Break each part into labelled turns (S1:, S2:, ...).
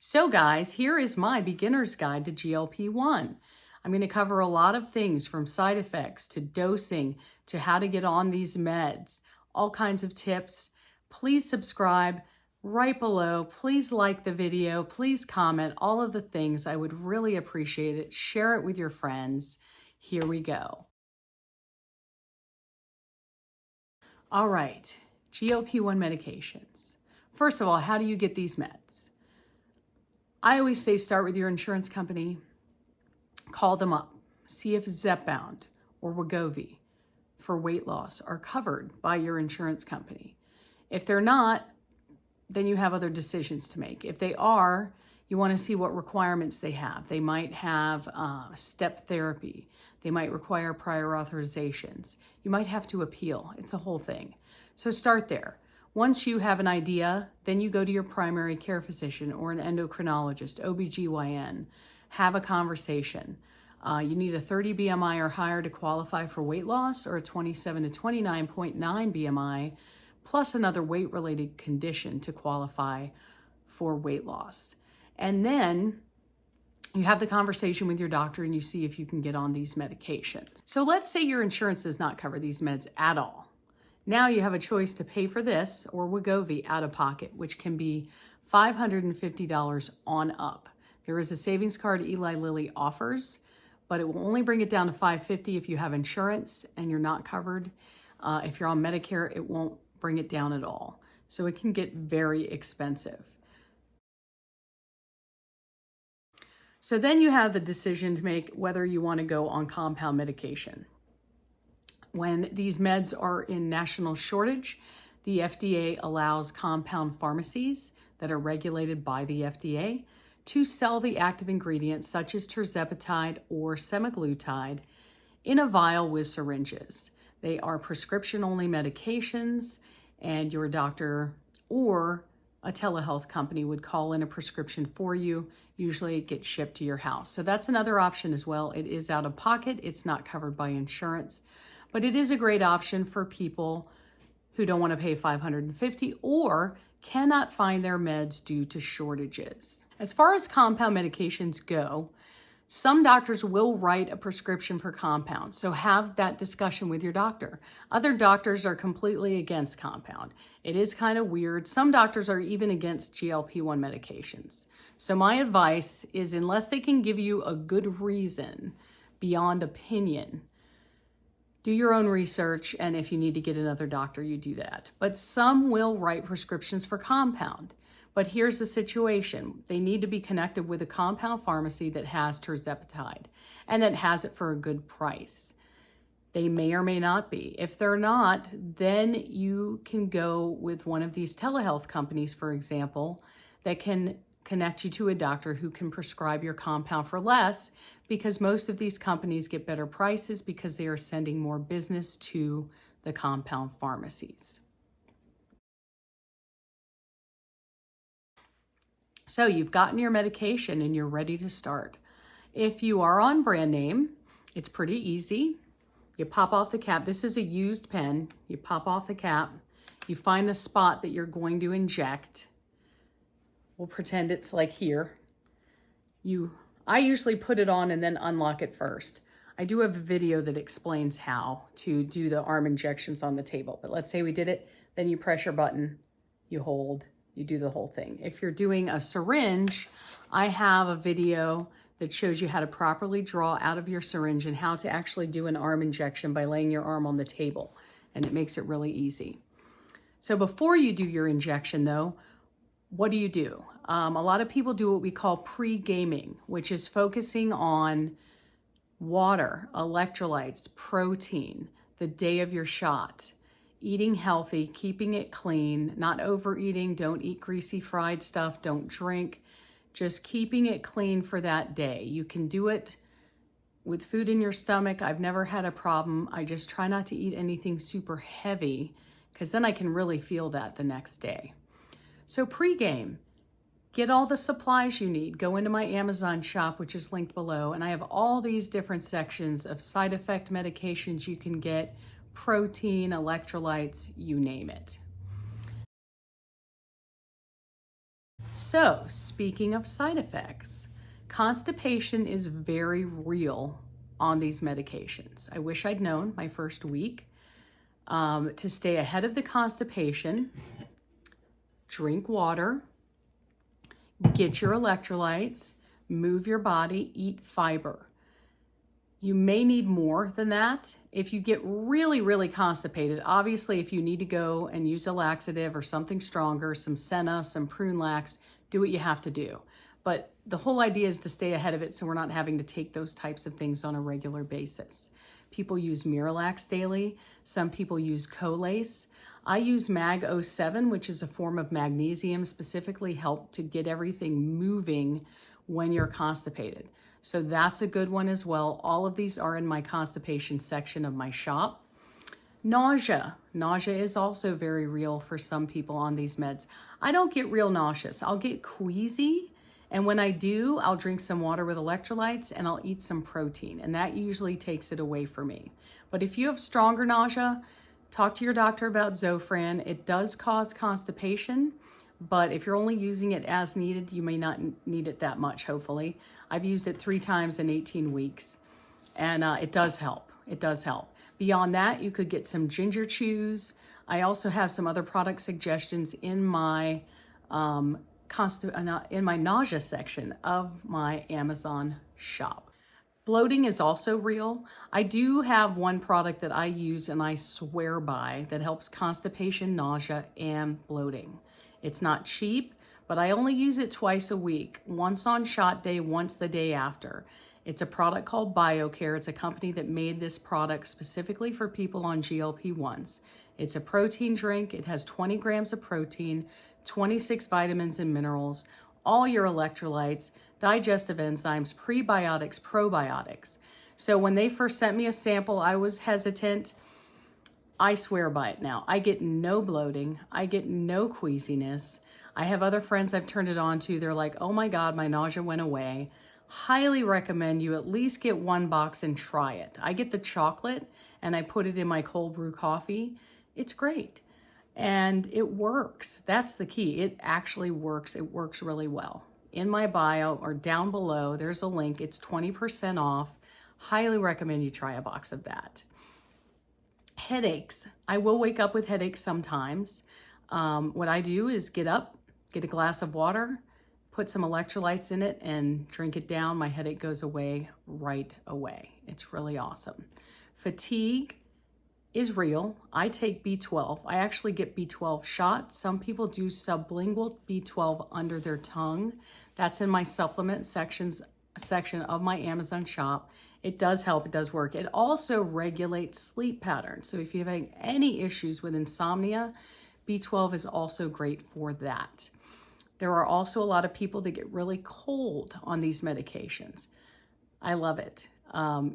S1: So guys, here is my beginner's guide to GLP-1. I'm going to cover a lot of things from side effects to dosing to how to get on these meds, all kinds of tips. Please subscribe right below. Please like the video. Please comment, all of the things. I would really appreciate it. Share it with your friends. Here we go. All right, GLP-1 medications. First of all, how do you get these meds? I always say start with your insurance company, call them up, see if Zepbound or Wegovy for weight loss are covered by your insurance company. If they're not, then you have other decisions to make. If they are, you want to see what requirements they have. They might have step therapy. They might require prior authorizations. You might have to appeal. It's a whole thing. So start there. Once you have an idea, then you go to your primary care physician or an endocrinologist, OBGYN. Have a conversation. You need a 30 BMI or higher to qualify for weight loss, or a 27 to 29.9 BMI, plus another weight-related condition to qualify for weight loss. And then you have the conversation with your doctor and you see if you can get on these medications. So let's say your insurance does not cover these meds at all. Now you have a choice to pay for this or Wegovy out of pocket, which can be $550 on up. There is a savings card Eli Lilly offers, but it will only bring it down to $550 if you have insurance and you're not covered. If you're on Medicare, it won't bring it down at all. So it can get very expensive. So then you have the decision to make whether you want to go on compound medication. When these meds are in national shortage, the FDA allows compound pharmacies that are regulated by the FDA to sell the active ingredients such as tirzepatide or semaglutide in a vial with syringes. They are prescription-only medications, and your doctor or a telehealth company would call in a prescription for you. Usually it gets shipped to your house. So that's another option as well. It is out of pocket. It's not covered by insurance, but it is a great option for people who don't want to pay $550 or cannot find their meds due to shortages. As far as compound medications go, some doctors will write a prescription for compounds, so have that discussion with your doctor. Other doctors are completely against compound. It is kind of weird. Some doctors are even against GLP-1 medications. So my advice is, unless they can give you a good reason beyond opinion, do your own research, and if you need to get another doctor, you do that. But some will write prescriptions for compound. But here's the situation. They need to be connected with a compound pharmacy that has tirzepatide and that has it for a good price. They may or may not be. If they're not, then you can go with one of these telehealth companies, for example, that can connect you to a doctor who can prescribe your compound for less, because most of these companies get better prices because they are sending more business to the compound pharmacies. So you've gotten your medication and you're ready to start. If you are on brand name, it's pretty easy. You pop off the cap. This is a used pen. You pop off the cap. You find the spot that you're going to inject. We'll pretend it's like here. I usually put it on and then unlock it first. I do have a video that explains how to do the arm injections on the table, but let's say we did it, then you press your button, you hold, you do the whole thing. If you're doing a syringe, I have a video that shows you how to properly draw out of your syringe and how to actually do an arm injection by laying your arm on the table, and it makes it really easy. So before you do your injection though, what do? A lot of people do what we call pre-gaming, which is focusing on water, electrolytes, protein, the day of your shot, eating healthy, keeping it clean, not overeating, don't eat greasy fried stuff, don't drink, just keeping it clean for that day. You can do it with food in your stomach. I've never had a problem. I just try not to eat anything super heavy because then I can really feel that the next day. So pre-game, get all the supplies you need. Go into my Amazon shop, which is linked below, and I have all these different sections of side effect medications you can get, protein, electrolytes, you name it. So, speaking of side effects, constipation is very real on these medications. I wish I'd known my first week. To stay ahead of the constipation, drink water, get your electrolytes, move your body, eat fiber. You may need more than that. If you get really, really constipated, obviously if you need to go and use a laxative or something stronger, some Senna, some Prune Lax, do what you have to do. But the whole idea is to stay ahead of it so we're not having to take those types of things on a regular basis. People use Miralax daily. Some people use Colace. I use Mag 07, which is a form of magnesium, specifically help to get everything moving when you're constipated. So that's a good one as well. All of these are in my constipation section of my shop. Nausea. Nausea is also very real for some people on these meds. I don't get real nauseous. I'll get queasy. And when I do, I'll drink some water with electrolytes and I'll eat some protein. And that usually takes it away for me. But if you have stronger nausea, talk to your doctor about Zofran. It does cause constipation. But if you're only using it as needed, you may not need it that much, hopefully. I've used it 3 times in 18 weeks, and it does help. It does help. Beyond that, you could get some ginger chews. I also have some other product suggestions in my nausea section of my Amazon shop. Bloating is also real. I do have one product that I use and I swear by that helps constipation, nausea, and bloating. It's not cheap, but I only use it twice a week, once on shot day, once the day after. It's a product called BioCare. It's a company that made this product specifically for people on GLP-1s. It's a protein drink. It has 20 grams of protein, 26 vitamins and minerals, all your electrolytes, digestive enzymes, prebiotics, probiotics. So when they first sent me a sample, I was hesitant. I swear by it now. I get no bloating. I get no queasiness. I have other friends I've turned it on to. They're like, oh my God, my nausea went away. Highly recommend you at least get 1 box and try it. I get the chocolate and I put it in my cold brew coffee. It's great. And it works. That's the key. It actually works. It works really well. In my bio or down below, there's a link. It's 20% off. Highly recommend you try a box of that. Headaches. I will wake up with headaches sometimes. What I do is get up, get a glass of water, put some electrolytes in it and drink it down. My headache goes away right away. It's really awesome. Fatigue is real. I take B12. I actually get B12 shots. Some people do sublingual B12 under their tongue. That's in my supplement section of my Amazon shop. It does help, it does work. It also regulates sleep patterns. So if you're having any issues with insomnia, B12 is also great for that. There are also a lot of people that get really cold on these medications. I love it.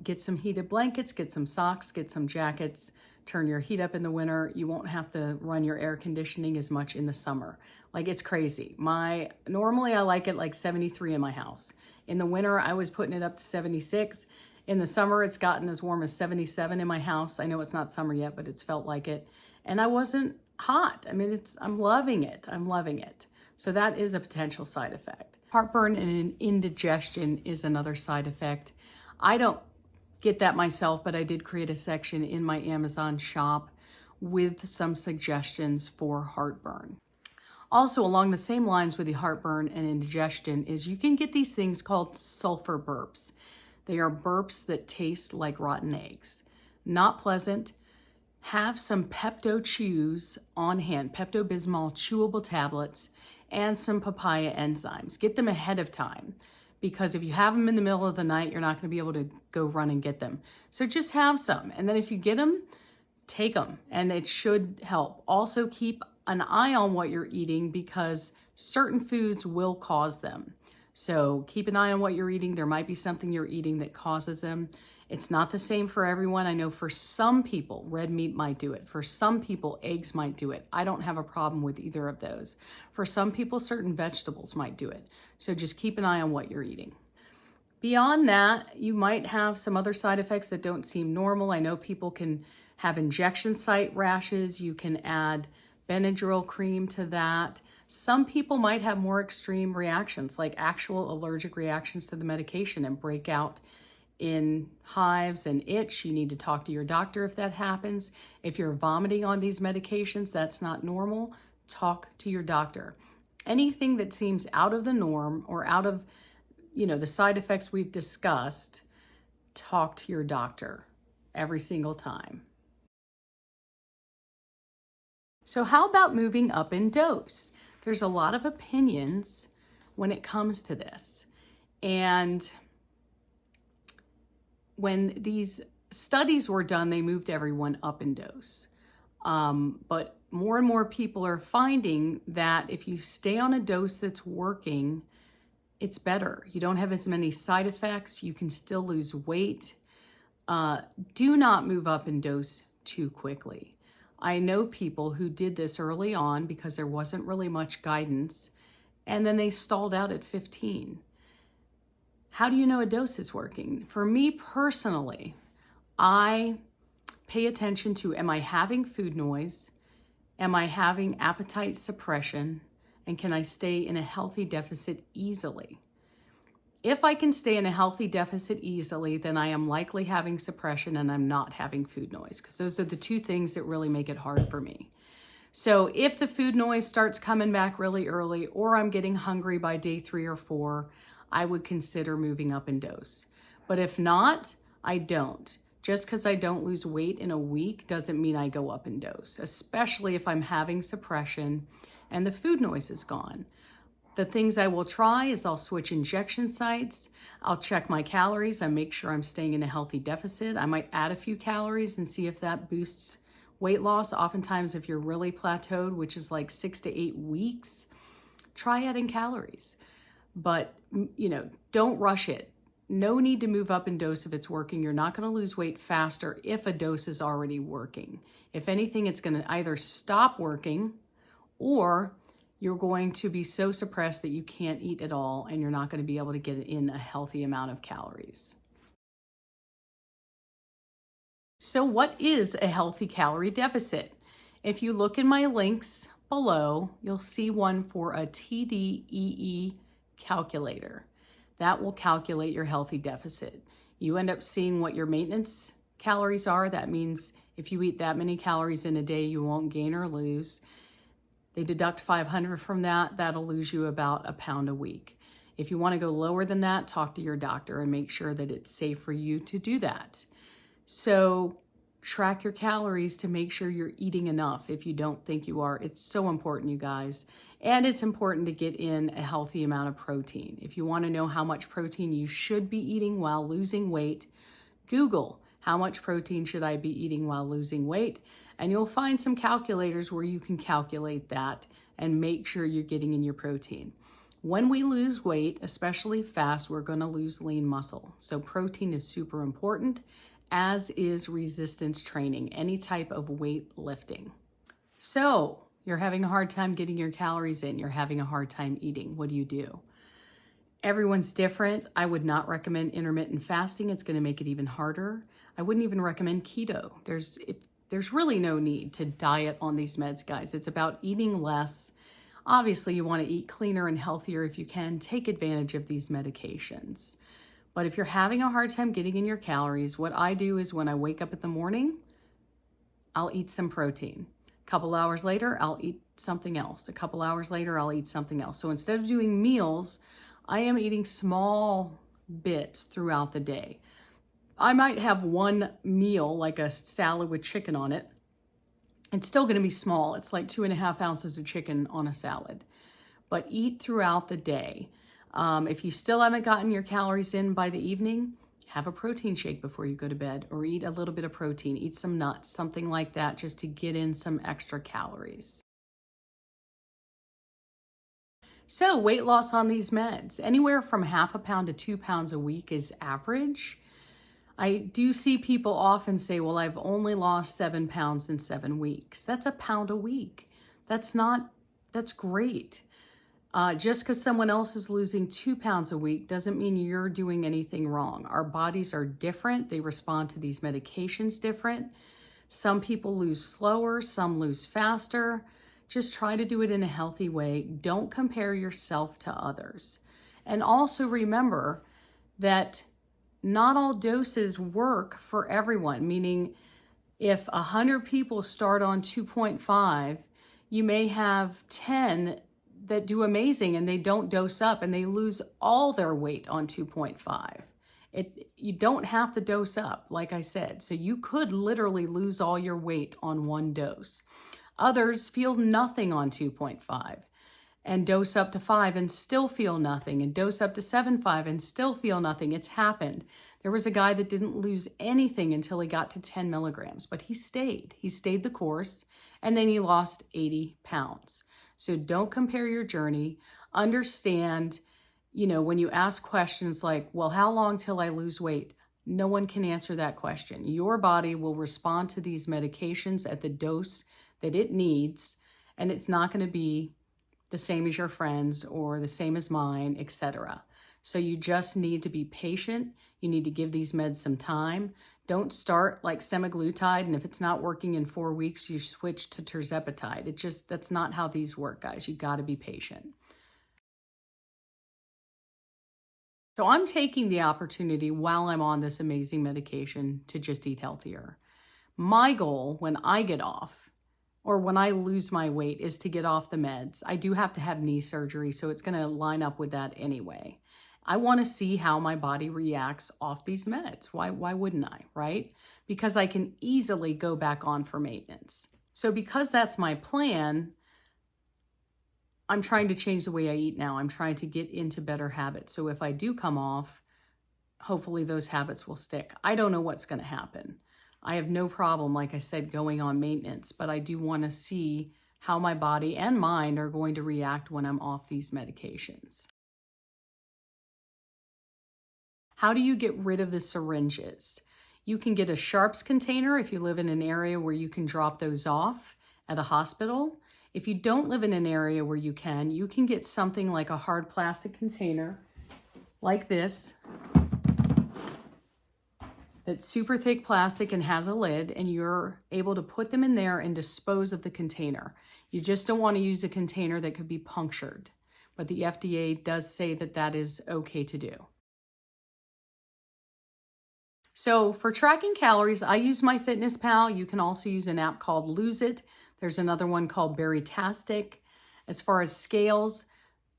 S1: Get some heated blankets, get some socks, get some jackets, turn your heat up in the winter. You won't have to run your air conditioning as much in the summer. Like, it's crazy. Normally I like it like 73 in my house. In the winter, I was putting it up to 76. In the summer, it's gotten as warm as 77 in my house. I know it's not summer yet, but it's felt like it. And I wasn't hot. I mean, I'm loving it. I'm loving it. So that is a potential side effect. Heartburn and indigestion is another side effect. I don't get that myself, but I did create a section in my Amazon shop with some suggestions for heartburn. Also, along the same lines with the heartburn and indigestion is you can get these things called sulfur burps. They are burps that taste like rotten eggs. Not pleasant. Have some Pepto Chews on hand, Pepto-Bismol chewable tablets, and some papaya enzymes. Get them ahead of time, because if you have them in the middle of the night, you're not going to be able to go run and get them. So just have some, and then if you get them, take them, and it should help. Also, keep an eye on what you're eating, because certain foods will cause them. So keep an eye on what you're eating. There might be something you're eating that causes them. It's not the same for everyone. I know for some people, red meat might do it. For some people, eggs might do it. I don't have a problem with either of those. For some people, certain vegetables might do it. So just keep an eye on what you're eating. Beyond that, you might have some other side effects that don't seem normal. I know people can have injection site rashes. You can add Benadryl cream to that. Some people might have more extreme reactions, like actual allergic reactions to the medication and break out in hives and itch. You need to talk to your doctor if that happens. If you're vomiting on these medications, that's not normal. Talk to your doctor. Anything that seems out of the norm or out of, the side effects we've discussed, talk to your doctor every single time. So how about moving up in dose? There's a lot of opinions when it comes to this. And when these studies were done, they moved everyone up in dose. But more and more people are finding that if you stay on a dose that's working, it's better. You don't have as many side effects. You can still lose weight. Do not move up in dose too quickly. I know people who did this early on because there wasn't really much guidance, and then they stalled out at 15. How do you know a dose is working? For me personally, I pay attention to, am I having food noise? Am I having appetite suppression? And can I stay in a healthy deficit easily? If I can stay in a healthy deficit easily, then I am likely having suppression and I'm not having food noise, because those are the two things that really make it hard for me. So if the food noise starts coming back really early, or I'm getting hungry by day 3 or 4, I would consider moving up in dose. But if not, I don't. Just because I don't lose weight in a week doesn't mean I go up in dose, especially if I'm having suppression and the food noise is gone. The things I will try is I'll switch injection sites. I'll check my calories and make sure I'm staying in a healthy deficit. I might add a few calories and see if that boosts weight loss. Oftentimes, if you're really plateaued, which is like 6 to 8 weeks, try adding calories. But, don't rush it. No need to move up in dose if it's working. You're not going to lose weight faster if a dose is already working. If anything, it's going to either stop working, or you're going to be so suppressed that you can't eat at all, and you're not going to be able to get in a healthy amount of calories. So what is a healthy calorie deficit? If you look in my links below, you'll see one for a TDEE calculator. That will calculate your healthy deficit. You end up seeing what your maintenance calories are. That means if you eat that many calories in a day, you won't gain or lose. They deduct 500 from that. That'll lose you about a pound a week. If you want to go lower than that, talk to your doctor and make sure that it's safe for you to do that. So track your calories to make sure you're eating enough if you don't think you are. It's so important, you guys. And it's important to get in a healthy amount of protein. If you want to know how much protein you should be eating while losing weight, Google how much protein should I be eating while losing weight, and you'll find some calculators where you can calculate that and make sure you're getting in your protein. When we lose weight, especially fast, we're going to lose lean muscle. So protein is super important, as is resistance training, any type of weight lifting. So you're having a hard time getting your calories in. You're having a hard time eating. What do? Everyone's different. I would not recommend intermittent fasting. It's going to make it even harder. I wouldn't even recommend keto. There's really no need to diet on these meds, guys. It's about eating less. Obviously, you want to eat cleaner and healthier if you can. Take advantage of these medications. But if you're having a hard time getting in your calories, what I do is when I wake up in the morning, I'll eat some protein. A couple hours later, I'll eat something else. A couple hours later, I'll eat something else. So instead of doing meals, I am eating small bits throughout the day. I might have one meal, like a salad with chicken on it. It's still going to be small. It's like 2.5 ounces of chicken on a salad. But eat throughout the day. If you still haven't gotten your calories in by the evening, have a protein shake before you go to bed, or eat a little bit of protein, eat some nuts, something like that, just to get in some extra calories. So weight loss on these meds, anywhere from 0.5 pound to 2 pounds a week is average. I do see people often say, well, I've only lost 7 pounds in 7 weeks. That's a pound a week. That's great. Just because someone else is losing 2 pounds a week doesn't mean you're doing anything wrong. Our bodies are different. They respond to these medications different. Some people lose slower, some lose faster. Just try to do it in a healthy way. Don't compare yourself to others. And also remember that not all doses work for everyone, meaning if 100 people start on 2.5, you may have 10 that do amazing and they don't dose up and they lose all their weight on 2.5. You don't have to dose up, like I said. So you could literally lose all your weight on one dose. Others feel nothing on 2.5 and dose up to 5 and still feel nothing, and dose up to 7.5 and still feel nothing. It's happened. There was a guy that didn't lose anything until he got to 10 milligrams, but he stayed. He stayed the course, and then he lost 80 pounds. So don't compare your journey. Understand, when you ask questions like, well, how long till I lose weight? No one can answer that question. Your body will respond to these medications at the dose that it needs, and it's not going to be the same as your friends or the same as mine, etc. So you just need to be patient. You need to give these meds some time. Don't start like semaglutide, and if it's not working in 4 weeks, you switch to tirzepatide. That's not how these work, guys. You got to be patient. So I'm taking the opportunity while I'm on this amazing medication to just eat healthier. My goal when I get off, or when I lose my weight, is to get off the meds. I do have to have knee surgery, so it's going to line up with that anyway. I want to see how my body reacts off these meds. Why wouldn't I, right? Because I can easily go back on for maintenance. So because that's my plan, I'm trying to change the way I eat now. I'm trying to get into better habits. So if I do come off, hopefully those habits will stick. I don't know what's going to happen. I have no problem, like I said, going on maintenance, but I do want to see how my body and mind are going to react when I'm off these medications. How do you get rid of the syringes? You can get a sharps container if you live in an area where you can drop those off at a hospital. If you don't live in an area where you can get something like a hard plastic container like this. That's super thick plastic and has a lid, and you're able to put them in there and dispose of the container. You just don't want to use a container that could be punctured, but the FDA does say that that is okay to do. So for tracking calories, I use MyFitnessPal. You can also use an app called Lose It. There's another one called Berrytastic. As far as scales,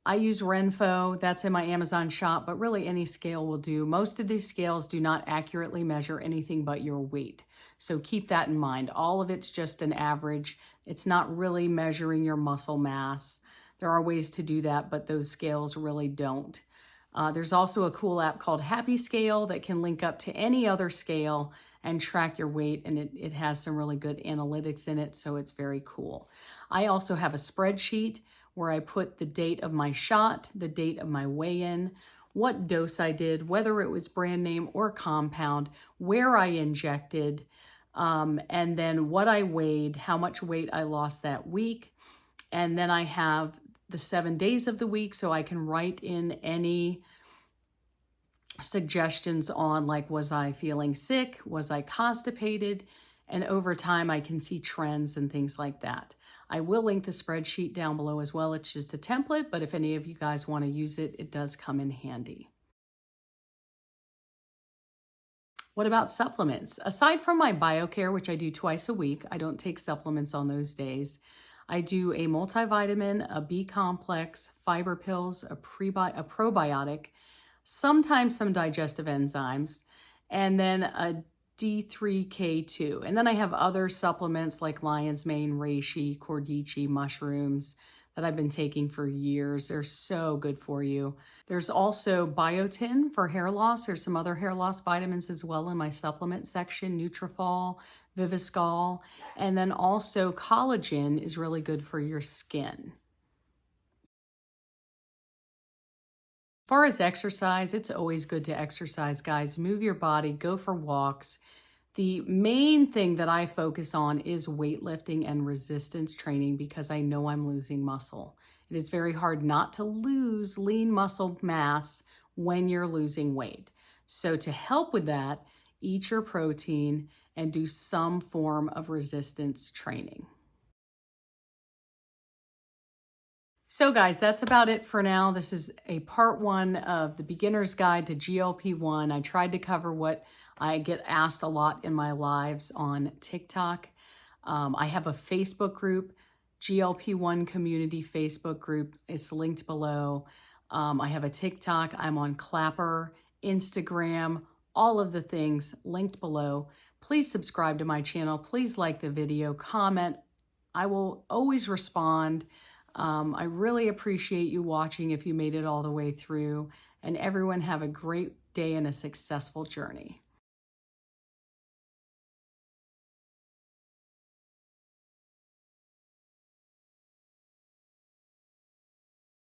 S1: I use Renpho. That's in my Amazon shop, but really any scale will do. Most of these scales do not accurately measure anything but your weight. So keep that in mind. All of it's just an average. It's not really measuring your muscle mass. There are ways to do that, but those scales really don't. There's also a cool app called Happy Scale that can link up to any other scale and track your weight, and it has some really good analytics in it, so it's very cool. I also have a spreadsheet where I put the date of my shot, the date of my weigh-in, what dose I did, whether it was brand name or compound, where I injected, and then what I weighed, how much weight I lost that week. And then I have the 7 days of the week, so I can write in any suggestions on, like, was I feeling sick? Was I constipated? And over time, I can see trends and things like that. I will link the spreadsheet down below as well. It's just a template, but if any of you guys want to use it, it does come in handy. What about supplements? Aside from my BioCare, which I do twice a week, I don't take supplements on those days. I do a multivitamin, a B complex, fiber pills, a probiotic, sometimes some digestive enzymes, and then a D3K2. And then I have other supplements like lion's mane, reishi, cordyceps, mushrooms that I've been taking for years. They're so good for you. There's also biotin for hair loss. There's some other hair loss vitamins as well in my supplement section, Nutrafol, Viviscal, and then also collagen is really good for your skin. As far as exercise, it's always good to exercise, guys. Move your body, go for walks. The main thing that I focus on is weightlifting and resistance training because I know I'm losing muscle. It is very hard not to lose lean muscle mass when you're losing weight. So to help with that, eat your protein and do some form of resistance training. So guys, that's about it for now. This is a part 1 of the beginner's guide to GLP-1. I tried to cover what I get asked a lot in my lives on TikTok. I have a Facebook group, GLP-1 community Facebook group. It's linked below. I have a TikTok. I'm on Clapper, Instagram, all of the things linked below. Please subscribe to my channel. Please like the video, comment. I will always respond. I really appreciate you watching if you made it all the way through, and everyone have a great day and a successful journey.